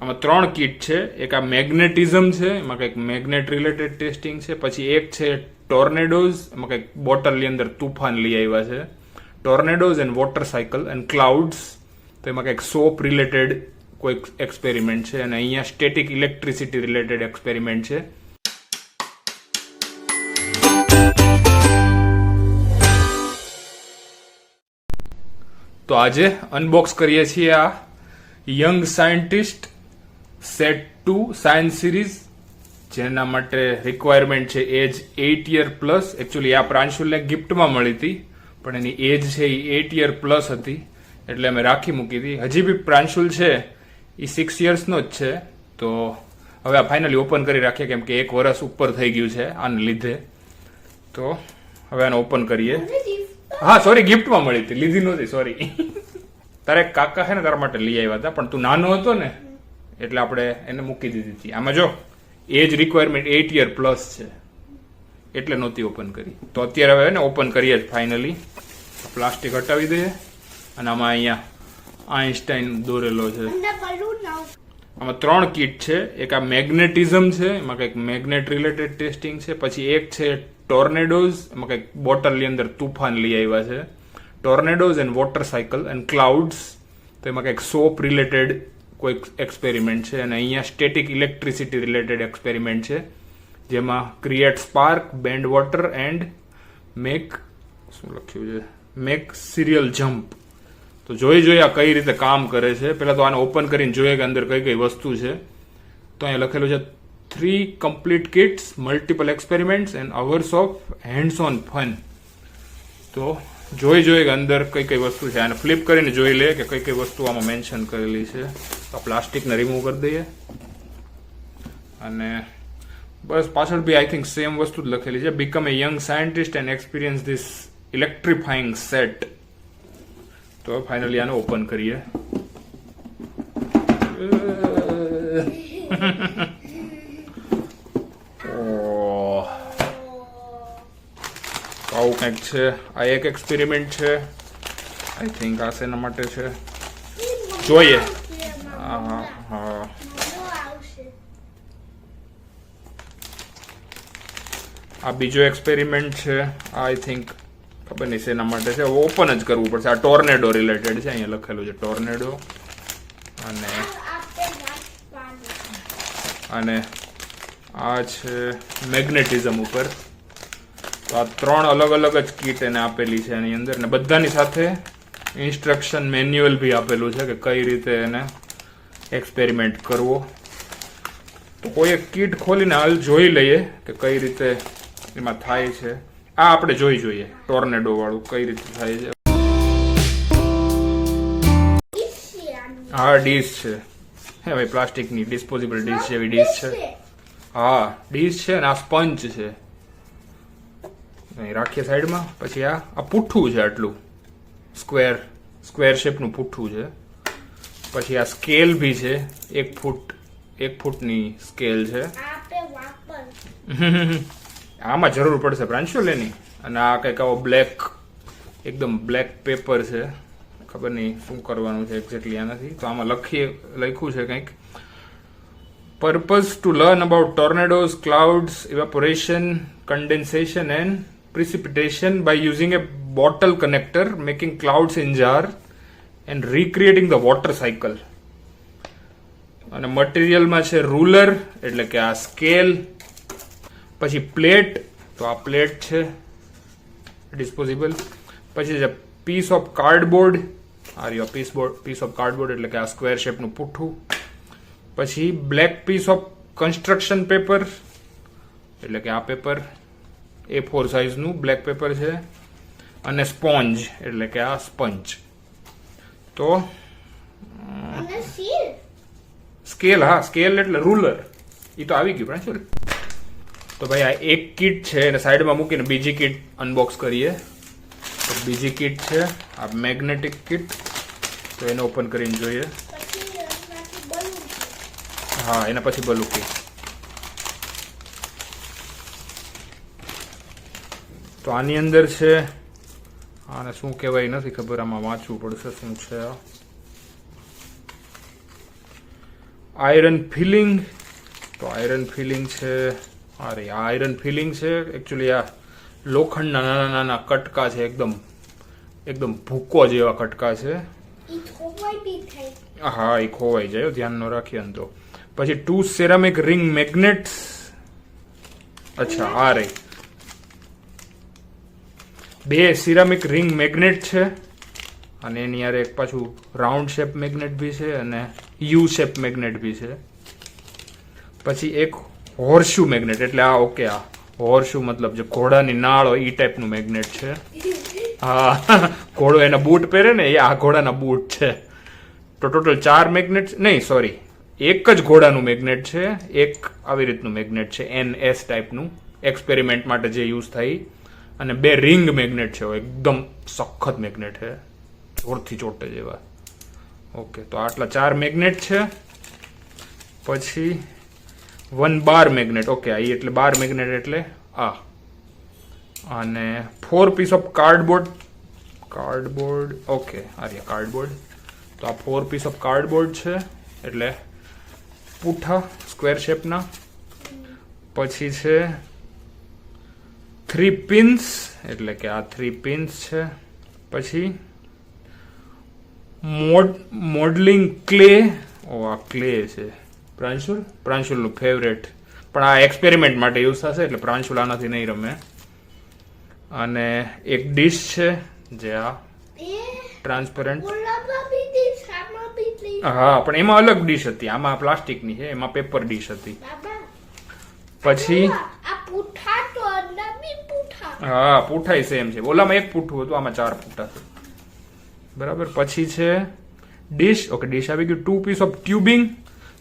આમાં 3 કીટ છે. એક આ મેગ્નેટિઝમ છે, એમાં કંઈક મેગ્નેટ રિલેટેડ ટેસ્ટિંગ છે. પછી એક છે ટોર્નેડોઝ, એમાં કંઈક બોટલની અંદર તુફાન લઈ આવ્યા છે. Tornadoes and water cycle and clouds, તો એમાં કંઈક સોપ રિલેટેડ કોઈ એક્સપેરિમેન્ટ છે. અને અહીંયા સ્ટેટિક ઇલેક્ટ્રિસિટી રિલેટેડ એક્સપેરિમેન્ટ છે. તો આજે અનબોક્સ કરીએ છીએ આ young scientist set 2 science series, જેના માટે રિક્વાયરમેન્ટ છે એજ 8 યર પ્લસ. એકચ્યુઅલી આ પ્રાંશુલને ગિફ્ટમાં મળી હતી, પણ એની એજ છે એ 8 યર પ્લસ હતી, એટલે અમે રાખી મૂકી હતી. હજી બી પ્રાંશુલ છે એ 6 યર્સનો જ છે. તો હવે આ ફાઇનલી ઓપન કરી રાખીએ, કેમ કે 1 વર્ષ ઉપર થઈ ગયું છે આને લીધે. તો હવે આને ઓપન કરીએ. હા સોરી, ગિફ્ટમાં મળી હતી, લીધી નહોતી, સોરી. તારે કાકા છે ને તારા માટે લઈ આવ્યા હતા, પણ તું નાનો હતો ને એટલે આપણે એને મૂકી દીધી હતી. આમાં જો એજ રિક્વાયરમેન્ટ 8 યર પ્લસ છે, એટલે નહોતી ઓપન કરી. તો અત્યારે હવે ને ઓપન કરીએ જ ફાઇનલી. પ્લાસ્ટિક હટાવી દઈએ અને આમાં અહીંયા આઈન્સ્ટાઈન દોરેલો છે. આમાં 3 કીટ છે. એક આ મેગ્નેટિઝમ છે, એમાં કંઈક મેગ્નેટ રિલેટેડ ટેસ્ટિંગ છે. પછી એક છે ટોર્નેડોઝ, એમાં કંઈક બોટલની અંદર તુફાન લઈ આવ્યા છે. Tornadoes and water cycle and clouds, તો એમાં કંઈક સોપ રિલેટેડ કોઈ એક્સપેરિમેન્ટ છે. અને અહીંયા સ્ટેટિક ઇલેક્ટ્રિસિટી રિલેટેડ એક્સપેરિમેન્ટ છે, જેમાં create spark, band water and make, શું લખ્યું છે, મેક સિરિયલ જમ્પ. તો જોઈ આ કઈ રીતે કામ કરે છે. પહેલા તો આને ઓપન કરીને જોઈએ કે અંદર કઈ કઈ વસ્તુ છે. તો અહીંયા લખેલું છે 3 complete kits, multiple experiments and hours of hands-on fun. તો જોઈ કે અંદર કઈ કઈ વસ્તુ છે. આને ફ્લિપ કરીને જોઈ લે કે કઈ કઈ વસ્તુ આમાં મેન્શન કરેલી છે. તો પ્લાસ્ટિકને રિમૂવ કરી દઈએ અને બસ પાછળ બી આઈ થિંક સેમ વસ્તુ જ લખેલી છે. Become a young scientist and experience this electrifying set. તો ફાઇનલી આને ઓપન કરીએ. આવું કંઈક છે. આ એક એક્સપેરિમેન્ટ છે. આઈ થિંક આ શેના માટે છે જોઈએ. હા આ બીજો એક્સપેરિમેન્ટ છે. આઈ થિંક ખબર નહીં શેના માટે છે. ઓપન જ કરવું પડશે. આ ટોર્નેડો રિલેટેડ છે. અહીંયા લખેલું છે ટોર્નેડો. અને આ છે મેગ્નેટિઝમ ઉપર. તો આ 3 અલગ અલગ જ કીટ એને આપેલી છે એની અંદર, ને બધાની સાથે ઇન્સ્ટ્રક્શન મેન્યુઅલ બી આપેલું છે કે કઈ રીતે એને એક્સપેરિમેન્ટ કરવો. તો કોઈ એક કીટ ખોલીને હાલ જોઈ લઈએ કે કઈ રીતે એમાં થાય છે. આ આપણે જોઈએ ટોર્નેડો વાળું કઈ રીતે થાય છે. હા ડીશ છે. હે ભાઈ, પ્લાસ્ટિકની ડિસ્પોઝેબલ ડીશ જેવી ડીશ છે. હા ડીશ છે. અને આ સ્પંચ છે. અહીં રાખીએ સાઈડમાં. પછી આ પુઠ્ઠું છે, આટલું સ્ક્વેર શેપનું પુઠ્ઠું છે. પછી આ સ્કેલ બી છે. 1 ફૂટની સ્કેલ છે. આમાં જરૂર પડશે પ્રાંશુલ એની. અને આ કંઈક આવો એકદમ બ્લેક પેપર છે. ખબર નહીં શું કરવાનું છે એક્ઝેક્ટલી આનાથી. તો આમાં લખ્યું છે કંઈક purpose to learn about tornadoes, clouds, evaporation, condensation and precipitation by using a bottle connector, making clouds in jar and recreating the water cycle. અને મટીરિયલમાં છે રૂલર, એટલે કે આ સ્કેલ. પછી પ્લેટ, તો આ પ્લેટ છે ડિસ્પોઝેબલ. પછી છે પીસ ઓફ કાર્ડબોર્ડ. આ રહ્યો પીસ ઓફ કાર્ડબોર્ડ, એટલે કે આ સ્ક્વેર શેપનું પુઠ્ઠું. પછી black piece of construction paper, એટલે કે આ પેપર A4 સાઇઝનું બ્લેક પેપર છે. અને સ્પોન્જ, એટલે કે આ સ્પંચ. તો સ્કેલ, હા સ્કેલ એટલે રૂલર, એ તો આવી ગયું પણ. તો ભાઈ આ એક કીટ છે એને સાઈડમાં મૂકીને બીજી કીટ અનબોક્સ કરીએ. તો બીજી કીટ છે આ મેગ્નેટિક કીટ. તો એને ઓપન કરીને જોઈએ. હા એના પછી બલુકી. તો આની અંદર છે, આને શું કહેવાય નથી ખબર, આમાં વાંચવું પડશે શું છે. આયરન ફિલિંગ, તો આયરન ફિલિંગ છે, અરે આ આયરન ફિલિંગ છે એકચ્યુઅલી આ લોખંડના નાના નાના કટકા છે, એકદમ ભૂકો જેવા કટકા છે. હા એ ખોવાઈ જાય, ધ્યાન ન રાખીએ ને તો. પછી 2 સેરામિક રિંગ મેગ્નેટ્સ, અચ્છા આ રહી 2 સિરામિક રિંગ મેગ્નેટ છે અને એની યાર એક પાછું રાઉન્ડ શેપ મેગ્નેટ બી છે અને યુ શેપ મેગ્નેટ બી છે. પછી એક હોર્શુ મેગ્નેટ, એટલે આ ઓકે આ હોર્શુ મતલબ જે ઘોડાની નાળ હોય એ ટાઈપનું મેગ્નેટ છે. હા ઘોડો એના બૂટ પહેરે ને એ આ ઘોડાના બૂટ છે. તો ટોટલ 4 મેગ્નેટ, નહીં સોરી એક જ ઘોડાનું મેગ્નેટ છે, એક આવી રીતનું મેગ્નેટ છે NS ટાઈપનું એક્સપેરિમેન્ટ માટે જે યુઝ થાય, અને 2 રિંગ મેગ્નેટ છે, એકદમ સખત મેગ્નેટ છે, જોરથી ચોટે જેવા. ઓકે તો આટલા 4 મેગ્નેટ છે. પછી 1 બાર મેગ્નેટ, ઓકે આ એટલે બાર મેગ્નેટ એટલે આ, અને 4 પીસ ઓફ કાર્ડબોર્ડ, ઓકે આ રહ્યા કાર્ડબોર્ડ. તો આ 4 પીસ ઓફ કાર્ડબોર્ડ છે એટલે પૂઠા સ્ક્વેર શેપના. પછી છે 3 પિન્સ, એટલે કે આ 3 પિન્સ છે. પછી મોડલિંગ ક્લે, ઓ આ ક્લે છે પ્રાંશુલનું ફેવરેટ, પણ આ એક્સપેરિમેન્ટ માટે યુઝ થશે એટલે પ્રાંશુલ આનાથી નહીં રમે. અને એક ડીશ છે જે આ ટ્રાન્સપરન્ટ, હા પણ એમાં અલગ ડીશ હતી, આમાં પ્લાસ્ટિકની છે, એમાં પેપર ડીશ હતી. પછી હા પૂઠા સેમ છે, ઓલામાં 1 પૂઠું હતું, આમાં 4 પૂઠા છે, બરાબર. પછી છે ડીશ, ઓકે ડીશ આવી ગયું. 2 પીસ ઓફ ટ્યુબિંગ,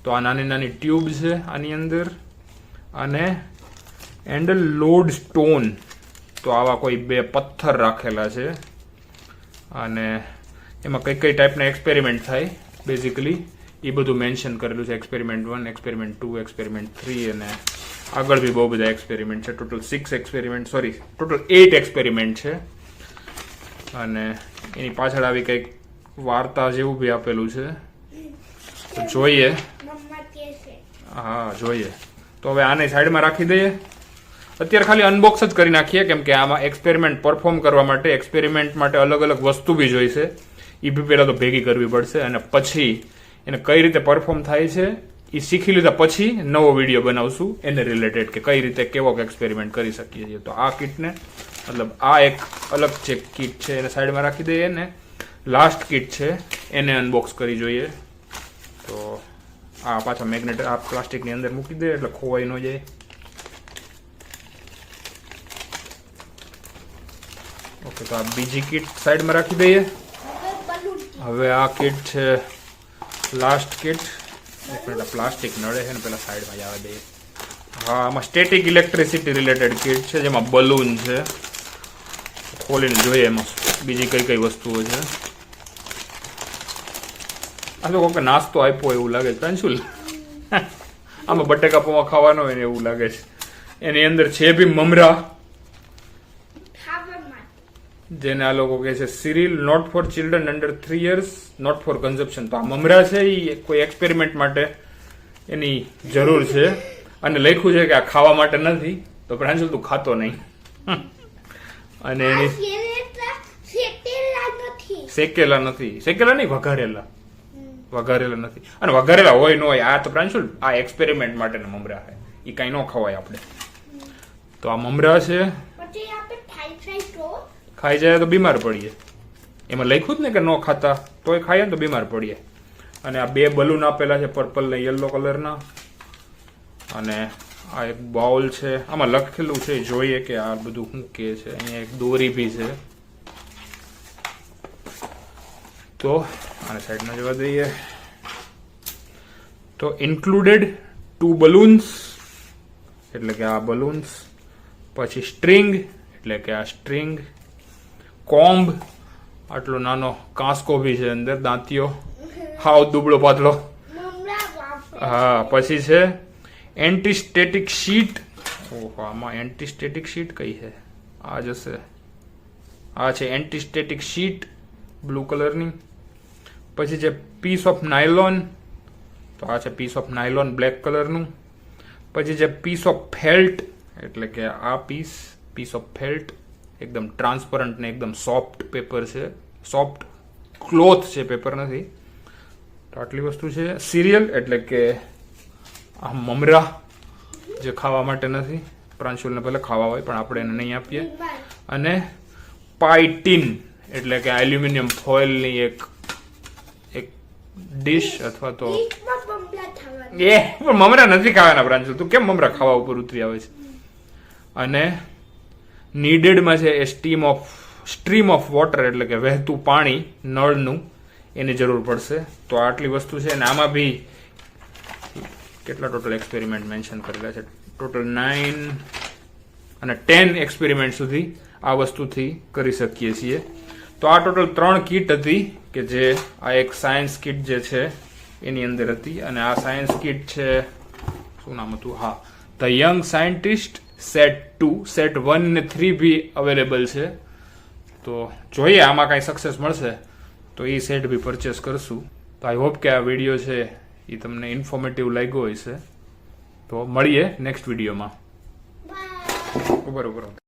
તો આ નાની નાની ટ્યુબ છે આની અંદર. અને એન્ડ લોડ સ્ટોન, તો આવા કોઈ 2 પથ્થર રાખેલા છે અને એમાં કઈ કઈ ટાઈપના એક્સપેરિમેન્ટ થાય બેઝિકલી એ બધું મેન્શન કરેલું છે. એક્સપેરિમેન્ટ 1, એક્સપેરિમેન્ટ 2, એક્સપેરિમેન્ટ 3 અને આગળ બી બહુ બધા એક્સપેરિમેન્ટ છે. Total 6 experiment, sorry total 8 experiment છે. અને એની પાછળ આવી કંઈક વાર્તા જેવું બી આપેલું છે, તો જોઈએ. હા જોઈએ. તો હવે આને સાઈડમાં રાખી દઈએ. અત્યારે ખાલી અનબોક્સ જ કરી નાખીએ, કેમ કે આમાં એક્સપેરિમેન્ટ પરફોર્મ કરવા માટે એક્સપેરિમેન્ટ માટે અલગ અલગ વસ્તુ બી જોઈશે, એ બી પહેલાં તો ભેગી કરવી પડશે, અને પછી એને કઈ રીતે પરફોર્મ થાય છે એ શીખી લીધા પછી નવો વિડીયો બનાવશું એને રિલેટેડ, કે કઈ રીતે કેવો એક્સપેરિમેન્ટ કરી શકીએ છીએ. તો આ કિટને મતલબ આ એક અલગ છે કિટ છે, એને સાઈડમાં રાખી દઈએ. ને લાસ્ટ કિટ છે એને અનબોક્સ કરી જોઈએ. તો આ પાછા મેગ્નેટ આ પ્લાસ્ટિકની અંદર મૂકી દે એટલે ખોવાઈ ન જાય. ઓકે તો આ બીજી કિટ સાઈડમાં રાખી દઈએ. હવે આ કિટ છે લાસ્ટ કિટ. પેલા પ્લાસ્ટિક નડે છે ને પેલા સાઈડમાં જવા દઈએ. હા આમાં સ્ટેટિક ઇલેક્ટ્રિસિટી રિલેટેડ કિટ છે, જેમાં બલૂન છે. ખોલીને જોઈએ એમાં બીજી કઈ કઈ વસ્તુઓ છે. આ તો કોઈક નાસ્તો આપ્યો એવું લાગે છે પ્રાંશુલ. આમાં બટેકા પૌવા ખાવાનો હોય ને એવું લાગે છે. એની અંદર છે બી મમરા, જેને આ લોકો કહે છે cereal, not for children under 3 years, not for consumption. તો આ મમરા છે એ કોઈ એક્સપેરિમેન્ટ માટે એની જરૂર છે, અને લખ્યું છે કે આ ખાવા માટે નથી. તો પ્રાંશુલ તું ખાતો નહીં. અને એની શેકેલા નથી, શેકેલા નહીં વઘારેલા નથી. અને વઘારેલા હોય ન હોય, આ તો પ્રાંશુલ આ એક્સપેરિમેન્ટ માટેના મમરા છે, એ કઈ ન ખવાય આપણે. તો આ મમરા છે, ખાઈ જાય તો બીમાર પડીએ. એમાં લખ્યું જ ને કે ન ખાતા, તોય ખાઈએ ને તો બીમાર પડીએ. અને આ 2 બલૂન આપેલા છે પર્પલ ને યલો કલરના. અને આ એક બાઉલ છે, આમાં લખેલું છે જોઈએ કે આ બધું શું કે છે. અહીંયા એક દોરી બી છે, તો આને સાઈડમાં જવા દઈએ. તો ઇન્ક્લુડેડ 2 બલૂન્સ, એટલે કે આ બલૂન્સ. પછી સ્ટ્રિંગ, એટલે કે આ સ્ટ્રિંગ. કોમ્બ, આટલો નાનો કાંસકો બી છે અંદર, દાંતિયો હાવ દુબળો પાતળો. હા પછી છે એન્ટીસ્ટેટિક શીટ. ઓહો આમાં એન્ટીસ્ટેટિક શીટ કઈ છે? આ જશે, આ છે એન્ટીસ્ટેટિક શીટ બ્લુ કલરની. પછી છે પીસ ઓફ નાયલોન, તો આ છે પીસ ઓફ નાયલોન બ્લેક કલરનું. પછી જે પીસ ઓફ ફેલ્ટ એટલે કે આ પીસ ઓફ ફેલ્ટ એકદમ ટ્રાન્સપરન્ટ ને એકદમ સોફ્ટ પેપર છે, સોફ્ટ ક્લોથ છે, પેપર નથી. તો આટલી વસ્તુ છે. સિરિયલ એટલે કે આ મમરા જે ખાવા માટે નથી, પ્રાંશુલને ભલે ખાવા હોય પણ આપણે એને નહીં આપીએ. અને પાઇટિન એટલે કે એલ્યુમિનિયમ ફોઇલની એક ડીશ અથવા તો પણ મમરા નથી ખાવાના પ્રાંશુલ, તું કેમ મમરા ખાવા ઉપર ઉતરી આવે છે. અને નીડેડમાં છે એ સ્ટ્રીમ ઓફ વોટર એટલે કે વહેતું પાણી નળનું, એની જરૂર પડશે. તો આટલી વસ્તુ છે. અને આમાં બી કેટલા ટોટલ એક્સપેરિમેન્ટ મેન્શન કરેલા છે? ટોટલ 9 અને 10 એક્સપેરિમેન્ટ સુધી આ વસ્તુથી કરી શકીએ છીએ. તો આ ટોટલ 3 કીટ હતી કે જે આ એક સાયન્સ કીટ જે છે એની અંદર હતી. અને આ સાયન્સ કીટ છે, શું નામ હતું? હા, the young scientist set 2, set 1 ને 3 બી અવેલેબલ છે. તો જોઈએ આમાં કાંઈ સક્સેસ મળશે તો એ સેટ બી પરચેસ કરશું. તો આઈ હોપ કે આ વિડીયો છે એ તમને ઇન્ફોર્મેટિવ લાગ્યો હશે. તો મળીએ નેક્સ્ટ વિડીયોમાં. બરોબર.